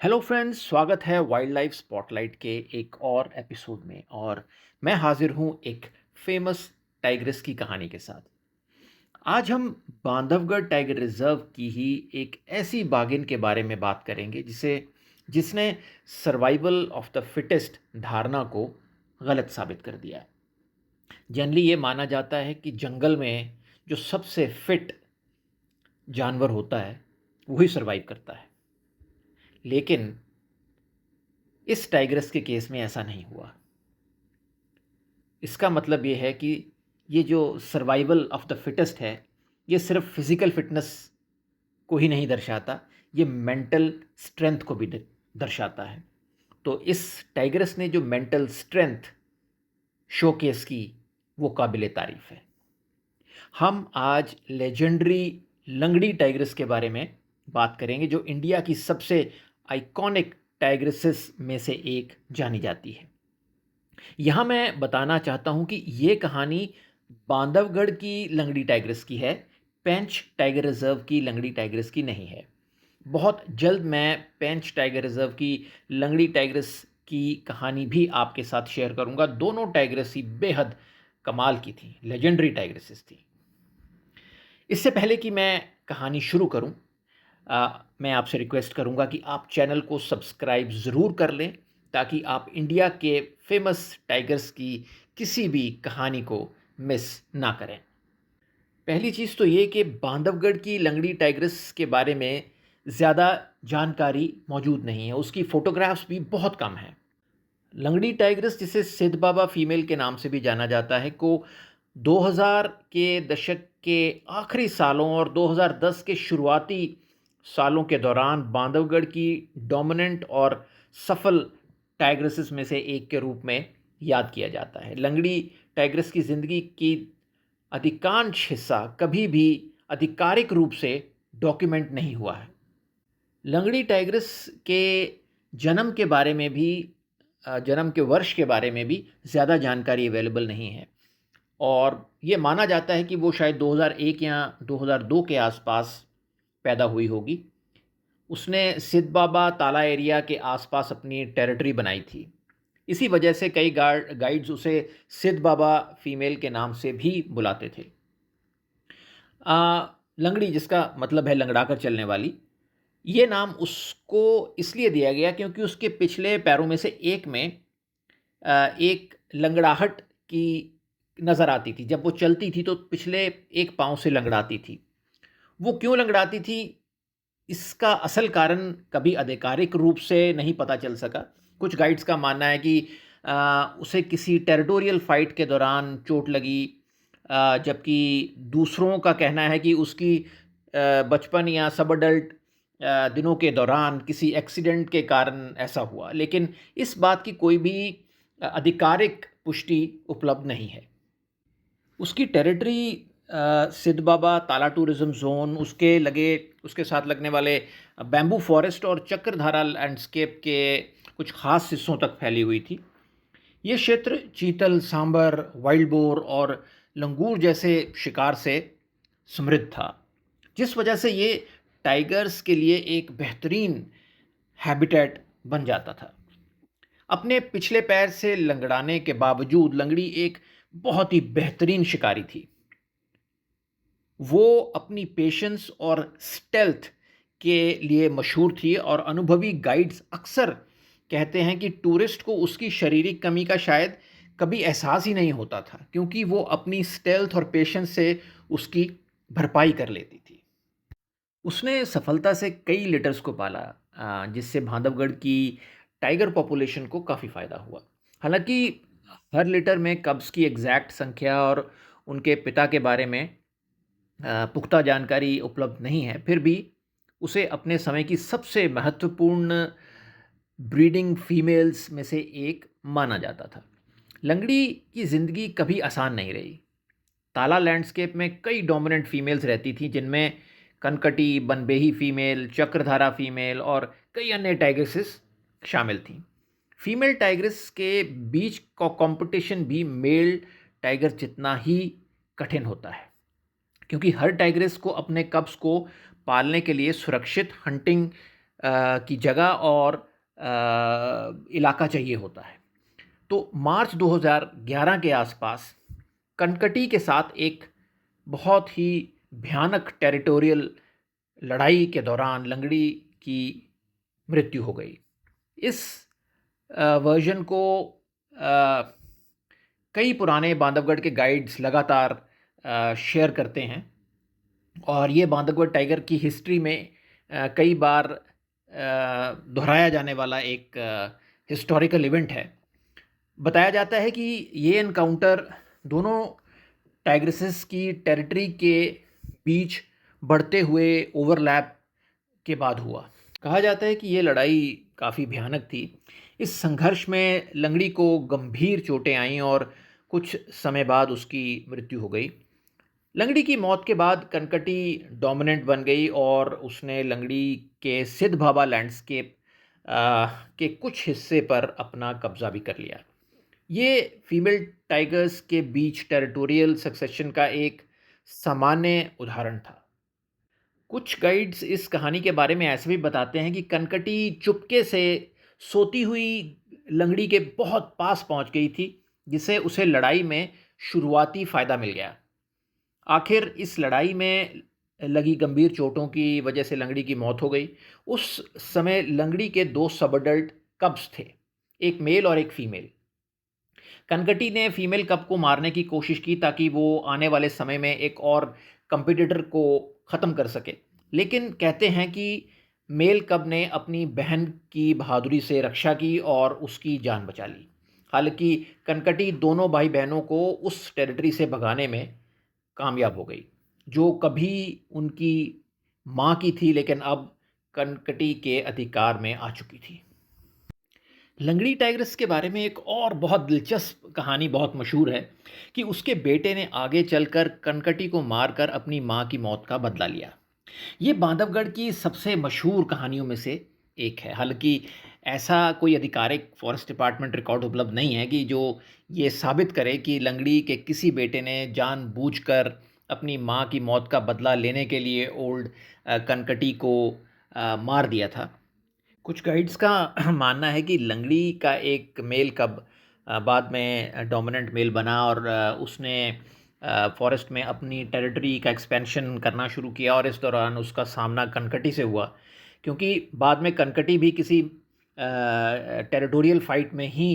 Hello friends, स्वागत है wild life spotlight के एक और एपिसोड में। और मैं हाजिर हूं एक फेमस टाइग्रेस की कहानी के साथ। आज हम बांधवगढ़ टाइगर रिजर्व की ही एक ऐसी बाघिन के बारे में बात करेंगे जिसने सर्वाइवल ऑफ द फिटेस्ट धारणा को गलत साबित कर दिया है। जनरली ये माना जाता है कि जंगल में जो सबसे फिट जानवर होता है वही सर्वाइव करता है, लेकिन इस टाइग्रेस के केस में ऐसा नहीं हुआ। इसका मतलब ये है कि ये जो सर्वाइवल ऑफ द फिटेस्ट है, ये सिर्फ फिजिकल फिटनेस को ही नहीं दर्शाता, ये मेंटल स्ट्रेंथ को भी दर्शाता है। तो इस टाइग्रेस ने जो मेंटल स्ट्रेंथ शोकेस की, वो काबिले तारीफ है। हम आज लेजेंडरी लंगड़ी टाइग्रेस के बारे में बात करेंगे, जो इंडिया की सबसे आइकॉनिक टाइग्रेसेस में से एक जानी जाती है। यहाँ मैं बताना चाहता हूँ कि ये कहानी बांधवगढ़ की लंगड़ी टाइग्रेस की है, पेंच टाइगर रिजर्व की लंगड़ी टाइग्रेस की नहीं है। बहुत जल्द मैं पेंच टाइगर रिजर्व की लंगड़ी टाइग्रेस की कहानी भी आपके साथ शेयर करूँगा। दोनों टाइग्रेस ही बेहद कमाल की थी, लेजेंडरी टाइग्रेसेस थी। इससे पहले कि मैं कहानी शुरू करूँ, मैं आपसे रिक्वेस्ट करूंगा कि आप चैनल को सब्सक्राइब ज़रूर कर लें, ताकि आप इंडिया के फेमस टाइगर्स की किसी भी कहानी को मिस ना करें। पहली चीज़ तो ये कि बांधवगढ़ की लंगड़ी टाइग्रेस के बारे में ज़्यादा जानकारी मौजूद नहीं है, उसकी फ़ोटोग्राफ्स भी बहुत कम हैं। लंगड़ी टाइग्रेस, जिसे सिद्ध बाबा फीमेल के नाम से भी जाना जाता है, को 2000 के दशक के आखिरी सालों और 2010 के शुरुआती सालों के दौरान बांधवगढ़ की डोमिनेंट और सफल टाइग्रेसेस में से एक के रूप में याद किया जाता है। लंगड़ी टाइग्रेस की ज़िंदगी की अधिकांश हिस्सा कभी भी आधिकारिक रूप से डॉक्यूमेंट नहीं हुआ है। लंगड़ी टाइग्रेस के जन्म के बारे में भी, जन्म के वर्ष के बारे में भी ज़्यादा जानकारी अवेलेबल नहीं है, और ये माना जाता है कि वो शायद 2001 या 2002 के आसपास पैदा हुई होगी। उसने सिद्ध बाबा ताला एरिया के आसपास अपनी टेरिटरी बनाई थी। इसी वजह से कई गाइड्स उसे सिद्ध बाबा फीमेल के नाम से भी बुलाते थे। लंगड़ी, जिसका मतलब है लंगड़ाकर चलने वाली, ये नाम उसको इसलिए दिया गया क्योंकि उसके पिछले पैरों में से एक में एक लंगड़ाहट की नज़र आती थी। जब वो चलती थी तो पिछले एक पाँव से लंगड़ाती थी। वो क्यों लंगड़ाती थी, इसका असल कारण कभी आधिकारिक रूप से नहीं पता चल सका। कुछ गाइड्स का मानना है कि उसे किसी टेरिटोरियल फाइट के दौरान चोट लगी, जबकि दूसरों का कहना है कि उसकी बचपन या सब अडल्ट दिनों के दौरान किसी एक्सीडेंट के कारण ऐसा हुआ। लेकिन इस बात की कोई भी आधिकारिक पुष्टि उपलब्ध नहीं है। उसकी टेरिटरी सिद्ध बाबा ताला टूरिज्म जोन, उसके साथ लगने वाले बैम्बू फॉरेस्ट और चक्रधारा लैंडस्केप के कुछ खास हिस्सों तक फैली हुई थी। ये क्षेत्र चीतल, सांबर, वाइल्ड बोर और लंगूर जैसे शिकार से समृद्ध था, जिस वजह से ये टाइगर्स के लिए एक बेहतरीन हैबिटेट बन जाता था। अपने पिछले पैर से लंगड़ाने के बावजूद लंगड़ी एक बहुत ही बेहतरीन शिकारी थी। वो अपनी पेशेंस और स्टेल्थ के लिए मशहूर थी, और अनुभवी गाइड्स अक्सर कहते हैं कि टूरिस्ट को उसकी शारीरिक कमी का शायद कभी एहसास ही नहीं होता था, क्योंकि वो अपनी स्टेल्थ और पेशेंस से उसकी भरपाई कर लेती थी। उसने सफलता से कई लिटर्स को पाला, जिससे बांधवगढ़ की टाइगर पॉपुलेशन को काफ़ी फ़ायदा हुआ। हालांकि हर लिटर में कब्स की एग्जैक्ट संख्या और उनके पिता के बारे में पुख्ता जानकारी उपलब्ध नहीं है, फिर भी उसे अपने समय की सबसे महत्वपूर्ण ब्रीडिंग फीमेल्स में से एक माना जाता था। लंगड़ी की ज़िंदगी कभी आसान नहीं रही। ताला लैंडस्केप में कई डोमिनेंट फीमेल्स रहती थी, जिनमें कनकटी, बनबेही फीमेल, चक्रधारा फीमेल और कई अन्य टाइग्रेसेस शामिल थीं। फीमेल टाइग्रेस के बीच का कंपटीशन भी मेल टाइगर जितना ही कठिन होता है, क्योंकि हर टाइग्रेस को अपने कब्स को पालने के लिए सुरक्षित हंटिंग की जगह और इलाका चाहिए होता है। तो मार्च 2011 के आसपास कनकटी के साथ एक बहुत ही भयानक टेरिटोरियल लड़ाई के दौरान लंगड़ी की मृत्यु हो गई। इस वर्जन को अ, कई पुराने बांधवगढ़ के गाइड्स लगातार शेयर करते हैं और ये बांधवगढ़ टाइगर की हिस्ट्री में कई बार दोहराया जाने वाला एक हिस्टोरिकल इवेंट है। बताया जाता है कि ये एनकाउंटर दोनों टाइग्रेसेस की टेरिटरी के बीच बढ़ते हुए ओवरलैप के बाद हुआ। कहा जाता है कि ये लड़ाई काफ़ी भयानक थी। इस संघर्ष में लंगड़ी को गंभीर चोटें आईं और कुछ समय बाद उसकी मृत्यु हो गई। लंगड़ी की मौत के बाद कनकटी डोमिनेंट बन गई और उसने लंगड़ी के सिद्ध बाबा लैंडस्केप के कुछ हिस्से पर अपना कब्जा भी कर लिया। ये फीमेल टाइगर्स के बीच टेरिटोरियल सक्सेशन का एक सामान्य उदाहरण था। कुछ गाइड्स इस कहानी के बारे में ऐसे भी बताते हैं कि कनकटी चुपके से सोती हुई लंगड़ी के बहुत पास पहुंच गई थी, जिसे उसे लड़ाई में शुरुआती फायदा मिल गया। आखिर इस लड़ाई में लगी गंभीर चोटों की वजह से लंगड़ी की मौत हो गई। उस समय लंगड़ी के दो सब अडल्ट कब्स थे, एक मेल और एक फीमेल। कनकटी ने फीमेल कप को मारने की कोशिश की ताकि वो आने वाले समय में एक और कंपटीटर को ख़त्म कर सके, लेकिन कहते हैं कि मेल कब ने अपनी बहन की बहादुरी से रक्षा की और उसकी जान बचा ली। हालांकि कनकटी दोनों भाई बहनों को उस टेरिटरी से भगाने में कामयाब हो गई, जो कभी उनकी माँ की थी लेकिन अब कनकटी के अधिकार में आ चुकी थी। लंगड़ी टाइग्रेस के बारे में एक और बहुत दिलचस्प कहानी बहुत मशहूर है कि उसके बेटे ने आगे चलकर कनकटी को मारकर अपनी माँ की मौत का बदला लिया। ये बांधवगढ़ की सबसे मशहूर कहानियों में से एक है। हालांकि ऐसा कोई आधिकारिक फॉरेस्ट डिपार्टमेंट रिकॉर्ड उपलब्ध नहीं है कि जो ये साबित करे कि लंगड़ी के किसी बेटे ने जानबूझकर अपनी माँ की मौत का बदला लेने के लिए ओल्ड कनकटी को मार दिया था। कुछ गाइड्स का मानना है कि लंगड़ी का एक मेल कब बाद में डोमिनेंट मेल बना और उसने फॉरेस्ट में अपनी टेरिटरी का एक्सपेंशन करना शुरू किया और इस दौरान उसका सामना कनकटी से हुआ, क्योंकि बाद में कनकटी भी किसी टेरिटोरियल फाइट में ही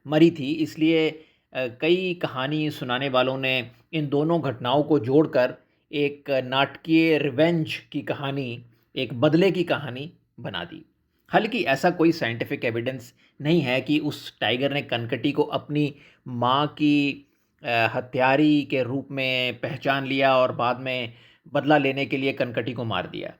मरी थी। इसलिए कई कहानी सुनाने वालों ने इन दोनों घटनाओं को जोड़कर एक नाटकीय रिवेंज की कहानी, एक बदले की कहानी बना दी। हालांकि ऐसा कोई साइंटिफिक एविडेंस नहीं है कि उस टाइगर ने कनकटी को अपनी माँ की हत्यारी के रूप में पहचान लिया और बाद में बदला लेने के लिए कनकटी को मार दिया।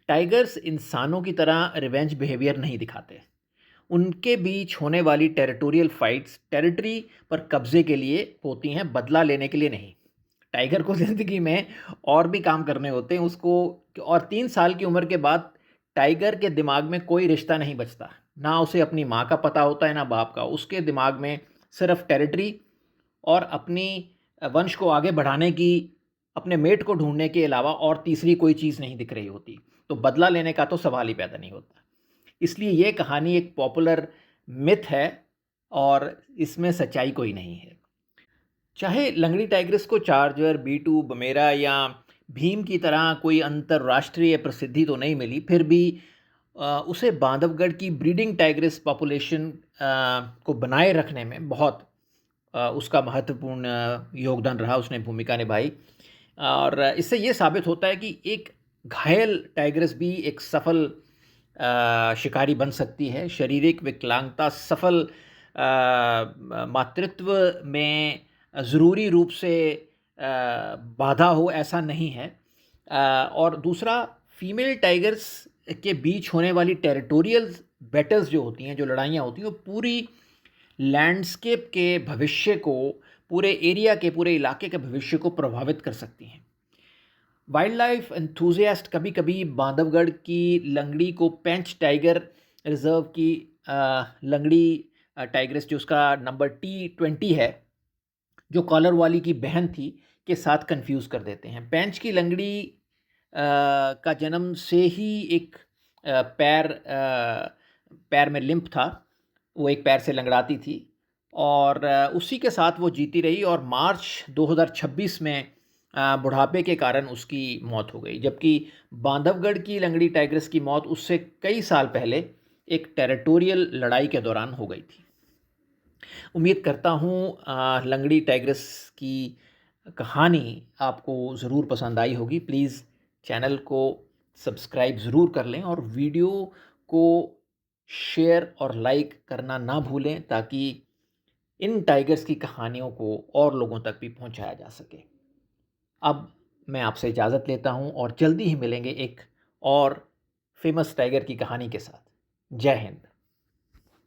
टाइगर्स इंसानों की तरह रिवेंज बिहेवियर नहीं दिखाते। उनके बीच होने वाली टेरिटोरियल फाइट्स टेरिटरी पर कब्जे के लिए होती हैं, बदला लेने के लिए नहीं। टाइगर को ज़िंदगी में और भी काम करने होते हैं उसको, और 3 साल की उम्र के बाद टाइगर के दिमाग में कोई रिश्ता नहीं बचता। ना उसे अपनी माँ का पता होता है ना बाप का। उसके दिमाग में सिर्फ टेरिटरी और अपनी वंश को आगे बढ़ाने की, अपने मेट को ढूंढने के अलावा और तीसरी कोई चीज़ नहीं दिख रही होती। तो बदला लेने का तो सवाल ही पैदा नहीं होता। इसलिए ये कहानी एक पॉपुलर मिथ है और इसमें सच्चाई कोई नहीं है। चाहे लंगड़ी टाइग्रेस को चार्जर, बीटू, बमेरा या भीम की तरह कोई अंतर्राष्ट्रीय प्रसिद्धि तो नहीं मिली, फिर भी उसे बांधवगढ़ की ब्रीडिंग टाइग्रेस पॉपुलेशन को बनाए रखने में बहुत उसका महत्वपूर्ण योगदान रहा, उसने भूमिका निभाई। और इससे ये साबित होता है कि एक घायल टाइग्रेस भी एक सफल शिकारी बन सकती है। शारीरिक विकलांगता सफल मातृत्व में ज़रूरी रूप से बाधा हो ऐसा नहीं है। और दूसरा, फीमेल टाइगर्स के बीच होने वाली टेरिटोरियल बैटल्स जो होती हैं, जो लड़ाइयाँ होती हैं, वो पूरी लैंडस्केप के भविष्य को, पूरे एरिया के, पूरे इलाके के भविष्य को प्रभावित कर सकती हैं। वाइल्ड लाइफ एंथुजियास्ट कभी कभी बांधवगढ़ की लंगड़ी को पेंच टाइगर रिजर्व की लंगड़ी टाइग्रेस, जो उसका नंबर T20 है, जो कॉलर वाली की बहन थी, के साथ कंफ्यूज कर देते हैं। पेंच की लंगड़ी का जन्म से ही एक पैर में लिम्प था, वो एक पैर से लंगड़ाती थी और उसी के साथ वो जीती रही और मार्च 2026 में बुढ़ापे के कारण उसकी मौत हो गई। जबकि बांधवगढ़ की लंगड़ी टाइग्रेस की मौत उससे कई साल पहले एक टेरिटोरियल लड़ाई के दौरान हो गई थी। उम्मीद करता हूँ लंगड़ी टाइग्रेस की कहानी आपको ज़रूर पसंद आई होगी। प्लीज़ चैनल को सब्सक्राइब ज़रूर कर लें और वीडियो को शेयर और लाइक करना ना भूलें, ताकि इन टाइगर्स की कहानियों को और लोगों तक भी पहुंचाया जा सके। अब मैं आपसे इजाज़त लेता हूं और जल्दी ही मिलेंगे एक और फेमस टाइगर की कहानी के साथ। जय हिंद।